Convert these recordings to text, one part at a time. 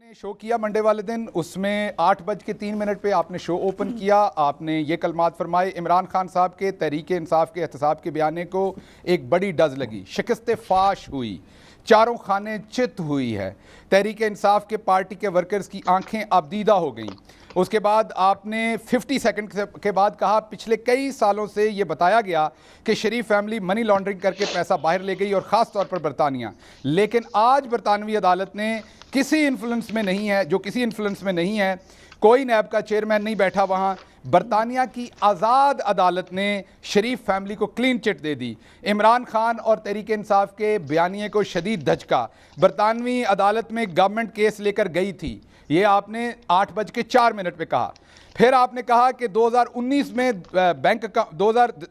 आपने शो किया मंडे वाले दिन, उसमें 8:03 पे आपने शो ओपन किया। आपने ये कलमात फरमाए, इमरान खान साहब के तहरीक इंसाफ के एहतसाब के बयाने को एक बड़ी डज लगी, शिकस्त फाश हुई, चारों खाने चित हुई है, तहरीक इंसाफ के पार्टी के वर्कर्स की आंखें आबदीदा हो गईं। उसके बाद आपने 50 सेकंड के बाद कहा, पिछले कई सालों से ये बताया गया कि शरीफ फैमिली मनी लॉन्ड्रिंग करके पैसा बाहर ले गई और ख़ास तौर पर बरतानिया, लेकिन आज बरतानवी अदालत ने किसी इन्फ्लुएंस में नहीं है, जो किसी इन्फ्लुएंस में नहीं है, कोई नैब का चेयरमैन नहीं बैठा वहाँ, बरतानिया की आज़ाद अदालत ने शरीफ फैमिली को क्लीन चिट दे दी। इमरान खान और तहरीक इंसाफ के बयानिए को शदीद धचका। बरतानवी अदालत में गवर्नमेंट केस लेकर गई थी, ये आपने 8:04 पे कहा। फिर आपने कहा कि 2019 में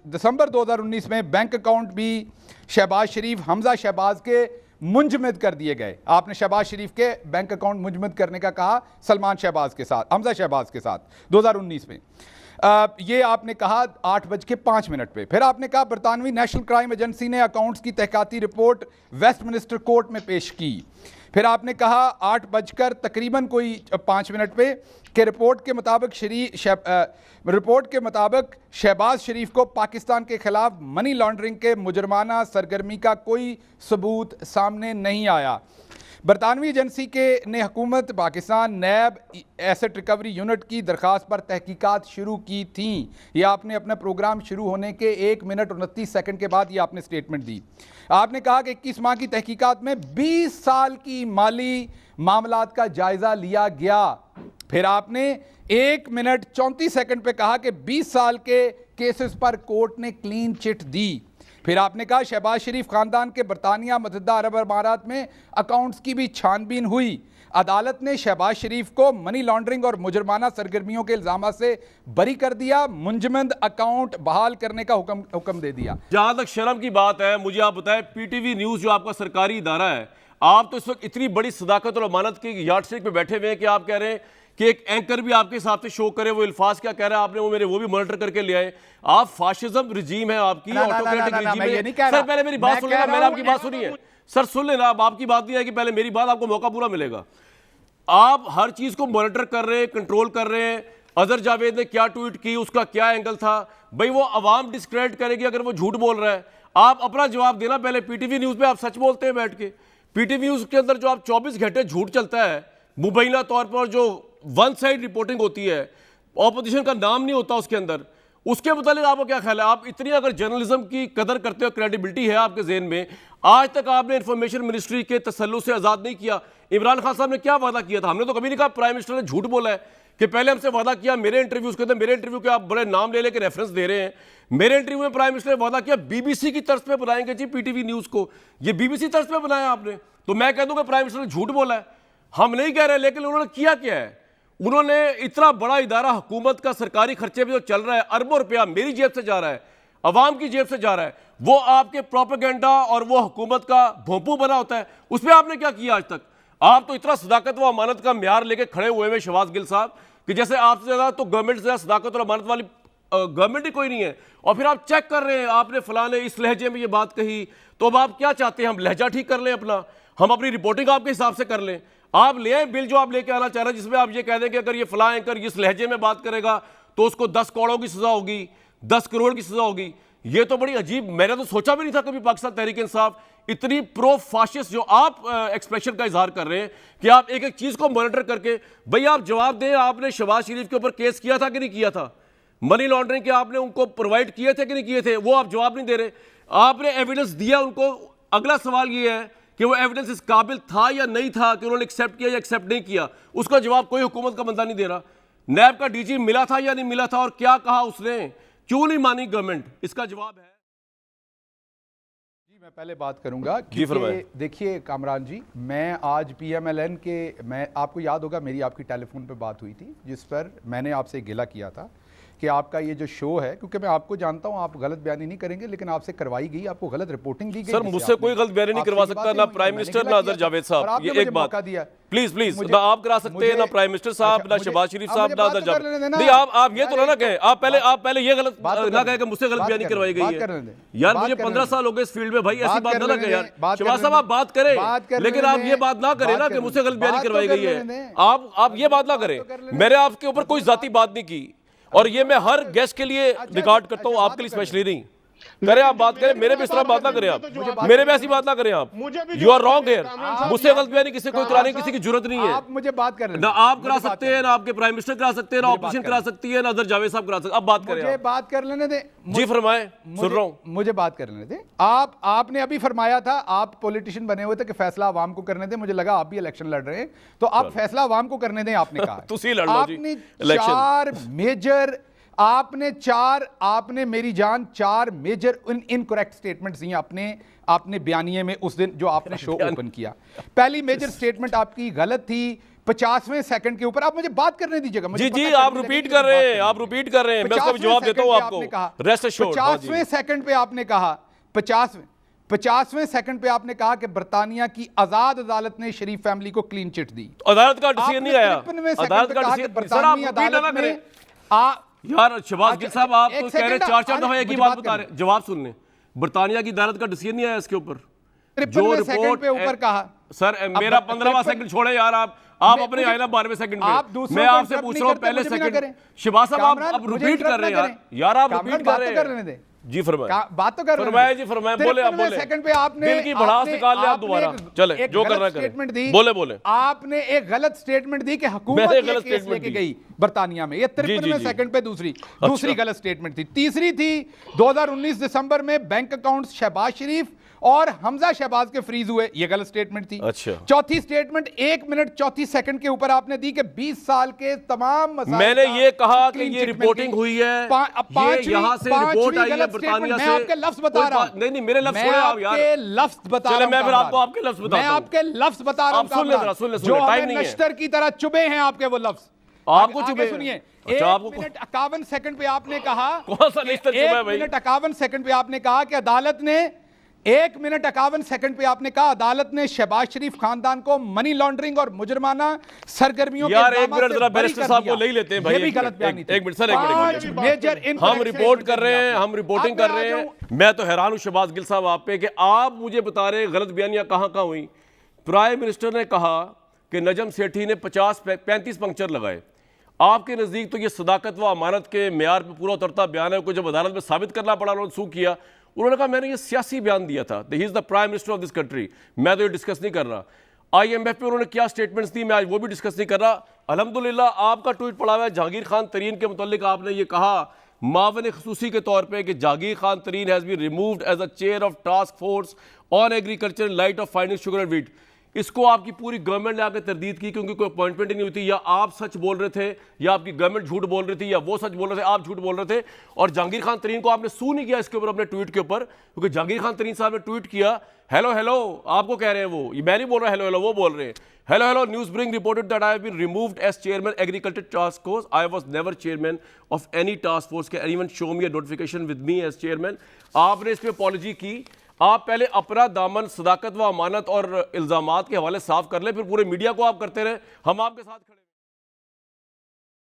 दिसंबर 2019 में बैंक अकाउंट भी शहबाज शरीफ, हमजा शहबाज के मुंजमद कर दिए गए। आपने शहबाज शरीफ के बैंक अकाउंट मुंजमद करने का कहा सलमान शहबाज के साथ, हमजा शहबाज के साथ 2019 में। ये आपने कहा 8:05 पे। फिर आपने कहा बरतानवी नेशनल क्राइम एजेंसी ने अकाउंट्स की तहकाती रिपोर्ट वेस्टमिनिस्टर कोर्ट में पेश की। फिर आपने कहा 8:05 पे कि रिपोर्ट के मुताबिक शहबाज शरीफ को पाकिस्तान के खिलाफ मनी लॉन्ड्रिंग के मुजरमाना सरगर्मी का कोई सबूत सामने नहीं आया। बरतानवी एजेंसी ने हुकूमत पाकिस्तान नैब एसेट रिकवरी यूनिट की दरख्वास्त पर तहकीकात शुरू की थी। ये आपने अपना प्रोग्राम शुरू होने के 1 मिनट 29 सेकंड के बाद ये आपने स्टेटमेंट दी। आपने कहा कि 21 माह की तहकीकात में 20 साल की माली मामलात का जायजा लिया गया। फिर आपने 1 मिनट 34 सेकंड पे कहा कि 20 साल के केसेस पर कोर्ट ने क्लीन चिट दी। फिर आपने कहा शहबाज शरीफ खानदान के बरतानिया मुत्तहिदा अरब अमारात में अकाउंट्स की भी छानबीन हुई। अदालत ने शहबाज शरीफ को मनी लॉन्ड्रिंग और मुजरमाना सरगर्मियों के इल्जाम से बरी कर दिया, मुंजमद अकाउंट बहाल करने का हुक्म दे दिया। जहां तक शर्म की बात है, मुझे आप बताएं, पीटीवी न्यूज जो आपका सरकारी इदारा है, आप तो इस वक्त इतनी बड़ी सदाकत और अमानत की यार्डस्टिक पे बैठे हुए हैं कि आप कह रहे हैं कि एक एंकर भी आपके हिसाब से शो करे, वो अल्फाज क्या कह रहा है आपने वो भी मॉनिटर करके ले आए। आप फाशिज्म रिजीम है आपकी, ऑटोक्रेटिक रिजीम है। सर पहले मेरी बात सुन लेना, मैंने आपकी बात सुनी है सर, सुन लेना। अब आपकी बात नहीं है कि पहले मेरी बात, आपको मौका पूरा मिलेगा। आप हर चीज को मॉनिटर कर रहे हैं, कंट्रोल कर रहे हैं। अजहर जावेद ने क्या ट्वीट की, उसका क्या एंगल था, भाई वो अवाम डिस्क्रेडिट करेगी अगर वो झूठ बोल रहा है। आप अपना जवाब देना पहले। पीटीवी न्यूज पे आप सच बोलते हैं बैठ के, पीटीवी न्यूज के अंदर जो आप 24 घंटे झूठ चलता है, मुबैना तौर पर जो वन साइड रिपोर्टिंग होती है, ऑपोजिशन का नाम नहीं होता उसके अंदर, उसके मुतालिक आपको क्या ख्याल है? आप इतनी अगर जर्नलिज्म की कदर करते हो, क्रेडिबिलिटी है आपके ज़हन में, आज तक आपने इंफॉर्मेशन मिनिस्ट्री के तसल्लुस से आज़ाद नहीं किया। इमरान खान साहब ने क्या वादा किया था? हमने तो कभी नहीं कहा प्राइम मिनिस्टर ने झूठ बोला है कि पहले हमसे वादा किया। मेरे इंटरव्यूज के अंदर, मेरे इंटरव्यू के आप बड़े नाम ले लेके रेफरेंस दे रहे हैं। मेरे इंटरव्यू में प्राइम मिनिस्टर ने वादा किया बीबीसी की तर्ज पे बनाएंगे जी पीटीवी न्यूज को। ये बीबीसी तर्ज पे बनाया आपने, तो मैं कह दूंगा प्राइम मिनिस्टर ने झूठ बोला है। हम नहीं कह रहे, लेकिन उन्होंने किया क्या है? उन्होंने इतना बड़ा इदारा, हुकूमत का सरकारी खर्चे पे जो चल रहा है, अरबों रुपया मेरी जेब से जा रहा है, अवाम की जेब से जा रहा है, वो आपके प्रोपेगेंडा और वो हुकूमत का भोंपू बना होता है। उसमें आपने क्या किया आज तक? आप तो इतना सदाकत व अमानत का म्यार लेके खड़े हुए हैं शहबाज गिल साहब कि जैसे आपसे ज्यादा तो गवर्नमेंट से ज्यादा सदाकत और अमानत वाली गवर्नमेंट ही कोई नहीं है। और फिर आप चेक कर रहे हैं, आपने फलाने इस लहजे में ये बात कही, तो अब आप क्या चाहते हैं? हम लहजा ठीक कर लें अपना, हम अपनी रिपोर्टिंग आपके हिसाब से कर लें। आप ले आए बिल जो आप लेके आना चाह रहे हैं, जिसमें आप ये कह दें कि अगर ये फला एंकर इस लहजे में बात करेगा तो उसको 10 करोड़ की सजा होगी, 10 करोड़ की सजा होगी। ये तो बड़ी अजीब, मैंने तो सोचा भी नहीं था कभी पाकिस्तान तहरीक इंसाफ इतनी प्रो फाशिस्ट जो आप एक्सप्रेशन का इजहार कर रहे हैं कि आप एक एक चीज को मॉनिटर करके। भाई आप जवाब दें, आपने शहबाज शरीफ के ऊपर केस किया था कि नहीं किया था? मनी लॉन्ड्रिंग के आपने उनको प्रोवाइड किए थे कि नहीं किए थे? वो आप जवाब नहीं दे रहे। आपने एविडेंस दिया उनको। अगला सवाल ये है कि वो एविडेंस इस काबिल था या नहीं था कि उन्होंने एक्सेप्ट किया या एक्सेप्ट नहीं किया, उसका जवाब कोई हुकूमत का बंदा नहीं दे रहा। नैब का डीजी मिला था या नहीं मिला था, और क्या कहा उसने, क्यों नहीं मानी गवर्नमेंट? इसका जवाब है जी। मैं पहले बात करूंगा जी, फरमाइए। देखिए कामरान जी, मैं आज PMLN के, मैं आपको याद होगा मेरी आपकी टेलीफोन पे बात हुई थी जिस पर मैंने आपसे गिला किया था कि आपका ये जो शो है, क्योंकि मैं आपको जानता हूं आप गलत बयानी नहीं करेंगे, लेकिन आपसे करवाई गई, आपको गलत रिपोर्टिंग दी गई। सर मुझसे कोई गलत बयानी नहीं करवा सकता, ना प्राइम मिनिस्टर ना अजहर जावेद साहब। ये एक बात प्लीज प्लीज, ना आप करा सकते हैं, ना प्राइम मिनिस्टर साहब, ना शहबाज शरीफ साहब, ना अजहर जावेद। नहीं, आप ये तो ना कहें, आप पहले ये गलत ना कहें कि मुझसे गलत बयानी करवाई गई है। यार मुझे 15 साल हो गए इस फील्ड में भाई, ऐसी बात ना कहें यार। शहबाज साहब आप बात करें, लेकिन आप ये बात ना करें ना कि मुझसे गलत बयानी करवाई गई है। आप ये बात ना करें। मैंने आपके ऊपर कोई जाती बात नहीं की, और ये मैं हर गेस्ट के लिए रिकॉर्ड करता हूं, आपके लिए स्पेशली नहीं। करें आप बात करें, मेरे पे इस तरह बात ना करें आप, मेरे पे ऐसी बात ना करें आप। You are wrong here. मुझसे गलत बयानी किसी को कराने किसी की जरूरत नहीं है। आप मुझे बात करें, ना आप करा सकते हैं, ना आपके प्राइम मिनिस्टर करा सकते हैं, ना ऑपोजिशन करा सकती है, ना अजहर जावेद साहब करा सकते हैं। अब बात करें, मुझे बात कर लेने दे। जी फरमाएं, सुन रहा हूं। मुझे बात कर लेने दे। आपने अभी फरमाया था, आप पॉलिटिशियन बने हुए थे कि फैसला आवाम को करने दे। मुझे लगा आप भी इलेक्शन लड़ रहे हैं, तो आप फैसला आवाम को करने दें, आपने कहा। आपने चार मेजर, आपने मेरी जान 4 मेजर इनकरेक्ट स्टेटमेंट्स दी आपने बयानिए में उस दिन जो आपने शो ओपन किया। पहली मेजर स्टेटमेंट आपकी गलत थी 50वें सेकंड के ऊपर। आप मुझे बात करने दीजिएगा। जी आप रिपीट कर रहे हैं, मैं उसका जवाब देता हूं आपको। Rest assured. 50वें सेकंड पे आपने कहा, 50वें सेकंड पे आपने कहा कि बर्तानिया की आजाद अदालत ने शरीफ फैमिली को क्लीन चिट दी। अदालत का डिसीजन नहीं आया। अदालत का डिसीजन, बर्तानी अदालत ने यार शहबाज गिल साहब, आप तो कह रहे 4 दफा एक ही बात बता रहे। जवाब सुन लें, बर्तानिया की अदालत का डिसीजन नहीं आया इसके ऊपर। जो रिपोर्ट पे ऊपर कहा सर, मेरा 15वां सेकंड छोड़े यार, आप अपने आए ना 12वें सेकंड में। मैं आपसे पूछ रहा हूं पहले सेकंड। शहबाज साहब आप रिपीट कर रहे हैं यार, आप रिपीट कर रहे हैं। जी फरमाएं, बात तो कर रहे फरमाएं जी फरमाएं, बोले आप बोले। सेकंड पे आपने दिल की भड़ास निकाल लिया आप दोबारा। चले जो करना करें, बोले। आपने एक गलत स्टेटमेंट दी कि हुकूमत ये केस लेके गई बर्तानिया में। ये 53वें सेकंड पे दूसरी गलत स्टेटमेंट थी। तीसरी थी 2019 दिसंबर में बैंक अकाउंट शहबाज शरीफ और हमजा शहबाज के फ्रीज हुए, ये गलत स्टेटमेंट थी। अच्छा। चौथी स्टेटमेंट 1 मिनट 34 सेकंड के ऊपर आपने दी कि 20 साल के तमाम मसाइल, मैंने ये कहा कि ये रिपोर्टिंग हुई है, ये यहां से रिपोर्ट आई है बर्तानिया से। मैं आपके लफ्ज बता रहा हूं। नहीं मेरे लफ्ज छोड़े आप यार, लफ्ज बता रहा हूं। मैं फिर आपको आपके लफ्ज बताता हूं। मैं आपके लफ्ज बता रहा हूं। सुन ले, जो टाइम नहीं है। नश्तर की तरह चुभे हैं आपके वो लफ्ज, आपको चुभे। सुनिए, अच्छा, 1 मिनट 51 सेकंड पे आपने कहा, कौन सा नश्तर चुभा है भाई? 1 मिनट 51 सेकंड पे आपने कहा कि अदालत ने 1 मिनट 51 सेकंड पे आपने कहा अदालत ने शहबाज शरीफ खानदान को मनी लॉन्ड्रिंग और मुजरमाना सरगर्मियों के यार 1 मिनट जरा बैरिस्टर साहब को ले लेते हैं भाई। ये भी गलत बयानी थी। 1 मिनट सर, 1 मिनट। मेजर हम रिपोर्ट कर रहे हैं, हम रिपोर्टिंग कर रहे हैं। मैं तो हैरान हूं शहबाज गिल साहब आप पे कि आप मुझे बता रहे हैं गलत बयानियां कहां हुई। प्राइम मिनिस्टर ने कहा कि नजम सेठी ने 35 पंक्चर लगाए। आपके नजदीक तो ये सदाकत व अमानत के मेयार पे पूरा उतरता बयान है। कोई जब अदालत में साबित करना पड़ा, उन्होंने सू किया, उन्होंने कहा मैंने ये सियासी बयान दिया था, he is the prime minister of this country, मैं तो ये डिस्कस नहीं कर रहा। IMF पे उन्होंने क्या स्टेटमेंट्स दी, मैं आज वो भी डिस्कस नहीं कर रहा। अल्हम्दुलिल्लाह आपका ट्वीट पड़ा हुआ है जहांगीर खान तरीन के मुतालिक, आपने ये कहा मावन खसूसी के तौर पे कि Jahangir Khan Tareen has been removed as a chair of task force on agriculture in light of finding sugar and wheat. इसको आपकी पूरी गवर्नमेंट ने आकर तरदीद की क्योंकि कोई अपॉइंटमेंट ही नहीं हुई थी। या आप सच बोल रहे थे, या आपकी गवर्नमेंट झूठ बोल रही थी, या वो सच बोल रहे थे, आप झूठ बोल रहे थे। और जहांगीर खान तरीन को आपने सू नहीं किया इसके ऊपर अपने ट्वीट के ऊपर, क्योंकि जहांगीर खान तरीन साहब ने ट्वीट किया हेलो हेलो, आपको कह रहे हैं वो, मैं नहीं बोल रहा हेलो हेलो, वो बोल रहे हैं hello hello, news bring reported that I have been removed as chairman agriculture task force, I was never chairman of any task force, can anyone show me a notification with me as chairman. आपने इस पे apology की। आप पहले अपना दामन सदाकत व अमानत और इल्जामात के हवाले साफ कर ले, फिर पूरे मीडिया को आप करते रहे। हम आपके साथ खड़े